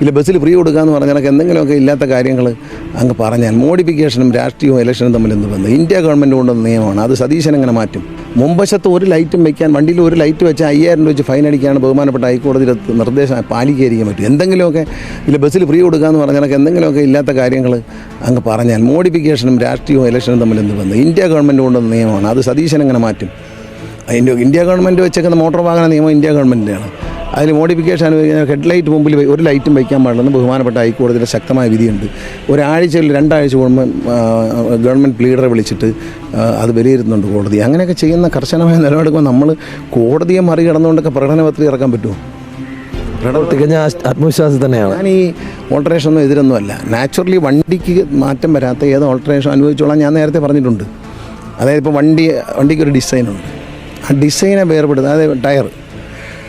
ഇല്ല ബസ്സിൽ ഫ്രീ കൊടുക്കാമെന്ന് പറഞ്ഞാൽ എന്തെങ്കിലുമൊക്കെ ഇല്ലാത്ത കാര്യങ്ങൾ അങ്ങ് പറഞ്ഞാൽ മോഡിഫിക്കേഷനും രാഷ്ട്രീയവും ഇലക്ഷനും തമ്മിൽ എന്ത് ബന്ധം? ഇന്ത്യ ഗവൺമെൻറ് കൊണ്ടുവന്ന നിയമമാണ്, അത് സതീശൻ എങ്ങനെ മാറ്റും? മുമ്പശത്ത് ഒരു ലൈറ്റും വയ്ക്കാൻ, വണ്ടിയിൽ ഒരു ലൈറ്റ് വെച്ചാൽ 5000 രൂപ വെച്ച് ഫൈൻ അടിക്കുകയാണ് ബഹുമാനപ്പെട്ട ഹൈക്കോടതിയുടെ നിർദ്ദേശം പാലിക്കാതിരിക്കാൻ പറ്റും. എന്തെങ്കിലുമൊക്കെ ഇല്ല ബസ്സിൽ ഫ്രീ കൊടുക്കാമെന്ന് പറഞ്ഞാൽ എന്തെങ്കിലുമൊക്കെ ഇല്ലാത്ത കാര്യങ്ങൾ അങ്ങ് പറഞ്ഞാൽ മോഡിഫിക്കേഷനും രാഷ്ട്രീയവും ഇലക്ഷനും തമ്മിൽ എന്ത് ബന്ധം? ഇന്ത്യ ഗവൺമെൻറ് കൊണ്ടുവന്ന നിയമമാണ്, അത് സതീശൻ എങ്ങനെ മാറ്റും? ഇന്ത്യ ഗവൺമെൻറ് വെച്ചേക്കുന്ന മോട്ടോർ വാഹന നിയമം ഇന്ത്യ ഗവൺമെൻറ്റിൻ്റെയാണ്. അതിൽ മോഡിഫിക്കേഷൻ ഹെഡ്ലൈറ്റ് മുമ്പിൽ ഒരു ലൈറ്റും വയ്ക്കാൻ പാടില്ലെന്ന് ബഹുമാനപ്പെട്ട ഹൈക്കോടതിയുടെ ശക്തമായ വിധിയുണ്ട്. ഒരാഴ്ചയിൽ 2 ആഴ്ച കൂടുമ്പോൾ ഗവൺമെൻറ് ലീഡറെ വിളിച്ചിട്ട് അത് വിലയിരുത്തുന്നുണ്ട് കോടതി. അങ്ങനെയൊക്കെ ചെയ്യുന്ന കർശനമായ നിലപാടെടുക്കുമ്പോൾ നമ്മൾ കോടതിയെ മറികടന്നുകൊണ്ടൊക്കെ പ്രകടനപത്രിക ഇറക്കാൻ പറ്റുമോ? തികഞ്ഞ ആത്മവിശ്വാസം തന്നെയാണ്. ഞാൻ ഈ ഓൾട്ടറേഷനൊന്നും എതിരൊന്നുമല്ല. നാച്ചുറലി വണ്ടിക്ക് മാറ്റം വരാത്ത ഏത് ഓൾട്ടറേഷൻ അനുഭവിച്ചോളാം ഞാൻ നേരത്തെ പറഞ്ഞിട്ടുണ്ട്. അതായത് ഇപ്പോൾ വണ്ടിക്കൊരു ഡിസൈനുണ്ട്, ആ ഡിസൈനെ വേർപെടുത്തുക. അതായത്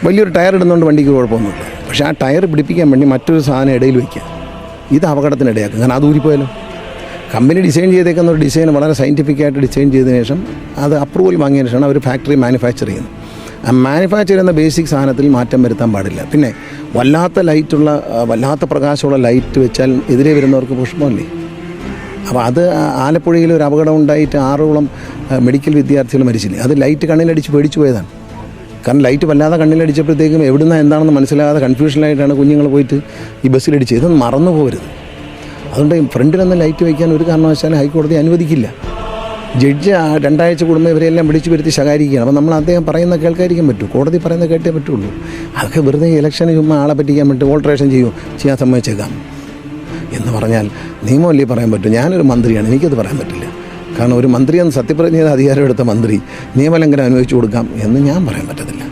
വലിയൊരു ടയർ ഇടുന്നതുകൊണ്ട് വണ്ടിക്ക് കുഴപ്പമൊന്നുമില്ല. പക്ഷേ ആ ടയർ പിടിപ്പിക്കാൻ വേണ്ടി മറ്റൊരു സാധനം ഇടയിൽ വയ്ക്കുക, ഇത് അപകടത്തിനിടയാക്കും. കാരണം അത് ഊരിപ്പോയാലോ? കമ്പനി ഡിസൈൻ ചെയ്തേക്കുന്ന ഒരു ഡിസൈൻ വളരെ സയൻറ്റിഫിക്കായിട്ട് ഡിസൈൻ ചെയ്തതിനു ശേഷം അത് അപ്രൂവൽ വാങ്ങിയതിനു ശേഷം അവർ ഫാക്ടറി മാനുഫാക്ചർ ചെയ്യുന്നത്. ആ മാനുഫാക്ചർ ചെയ്യുന്ന ബേസിക് സാധനത്തിൽ മാറ്റം വരുത്താൻ പാടില്ല. പിന്നെ വല്ലാത്ത പ്രകാശമുള്ള ലൈറ്റ് വെച്ചാൽ എതിരെ വരുന്നവർക്ക് പുഷ്പമല്ലേ? അപ്പോൾ അത് ആലപ്പുഴയിൽ ഒരു അപകടം ഉണ്ടായിട്ട് 6ഓളം മെഡിക്കൽ വിദ്യാർത്ഥികൾ മരിച്ചില്ലേ? അത് ലൈറ്റ് കണ്ണിലടിച്ച് പേടിച്ചു പോയതാണ്. കാരണം ലൈറ്റ് വല്ലാതെ കണ്ണിലടിച്ചപ്പോഴത്തേക്കും എവിടുന്ന എന്താണെന്ന് മനസ്സിലാകാതെ കൺഫ്യൂഷനായിട്ടാണ് കുഞ്ഞുങ്ങൾ പോയിട്ട് ഈ ബസ്സിലടിച്ച്. ഇതൊന്നും മറന്നു പോകരുത്. അതുകൊണ്ട് ഫ്രണ്ടിലൊന്നും ലൈറ്റ് വയ്ക്കാൻ ഒരു കാരണവശാലും ഹൈക്കോടതി അനുവദിക്കില്ല. ജഡ്ജ് 2 ആഴ്ച കൂടുമ്പോൾ ഇവരെല്ലാം വിളിച്ചു വരുത്തി ശകാരിക്കുകയാണ്. അപ്പോൾ നമ്മൾ അദ്ദേഹം പറയുന്ന കേൾക്കാതിരിക്കാൻ പറ്റൂ? കോടതി പറയുന്നത് കേട്ടേ പറ്റുള്ളൂ. അതൊക്കെ വെറുതെ ഇലക്ഷന് ചുമ്മാ ആളെ പറ്റിക്കാൻ പറ്റും. ഓൾട്ടറേഷൻ ചെയ്യാൻ സമ്മതിച്ചേക്കാം എന്ന് പറഞ്ഞാൽ നിയമമല്ലേ പറയാൻ പറ്റും? ഞാനൊരു മന്ത്രിയാണ്, എനിക്കത് പറയാൻ പറ്റില്ല. കാരണം ഒരു മന്ത്രിയെന്ന് സത്യപ്രതിജ്ഞ ചെയ്ത അധികാരം എടുത്ത മന്ത്രി നിയമലംഘനം അനുവദിച്ചു കൊടുക്കാം എന്ന് ഞാൻ പറയാൻ പറ്റത്തില്ല.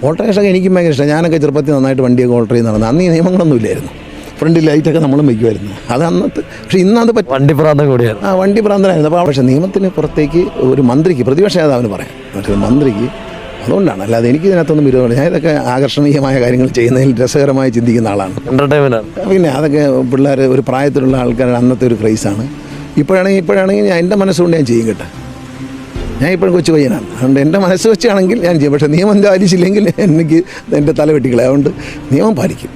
ഓൾട്ടറേഷനൊക്കെ എനിക്കും ഭയങ്കര ഇഷ്ടം. ഞാനൊക്കെ ചെറുപ്പത്തിൽ നന്നായിട്ട് വണ്ടിയൊക്കെ ഓൾട്ടർ ചെയ്ത് നടന്നു. അന്ന് ഈ നിയമങ്ങളൊന്നും ഇല്ലായിരുന്നു. ഫ്രണ്ടിൽ ലൈറ്റൊക്കെ നമ്മളും വയ്ക്കുമായിരുന്നു. അത് അന്നത്തെ. പക്ഷേ ഇന്നത് വണ്ടി പ്രാന്തം കൂടിയായിരുന്നു. വണ്ടി പ്രാന്തനായിരുന്നു. അപ്പോൾ പക്ഷേ നിയമത്തിന് പുറത്തേക്ക് ഒരു മന്ത്രിക്ക്, പ്രതിപക്ഷ നേതാവിന് പറയാം, പക്ഷേ മന്ത്രിക്ക് അതുകൊണ്ടാണ്. അല്ലാതെ എനിക്ക് ഇതിനകത്തൊന്നും വിരോധമില്ല. ഞാൻ ഇതൊക്കെ ആകർഷണീയമായ കാര്യങ്ങൾ ചെയ്യുന്നതിൽ രസകരമായി ചിന്തിക്കുന്ന ആളാണ്. പിന്നെ അതൊക്കെ പിള്ളേർ, ഒരു പ്രായത്തിലുള്ള ആൾക്കാരുടെ അന്നത്തെ ഒരു ക്രൈസാണ്. ഇപ്പോഴാണെങ്കിൽ ഞാൻ എൻ്റെ മനസ്സുകൊണ്ട് ഞാൻ ചെയ്യും കേട്ടോ. ഞാൻ ഇപ്പോഴും കൊച്ചു പയ്യനാണ്. അതുകൊണ്ട് എൻ്റെ മനസ്സ് വെച്ചാണെങ്കിൽ ഞാൻ ചെയ്യും. പക്ഷേ നിയമം പാലിച്ചില്ലെങ്കിൽ എനിക്ക് എൻ്റെ തല വെട്ടിക്കളയും. അതുകൊണ്ട് നിയമം പാലിക്കും.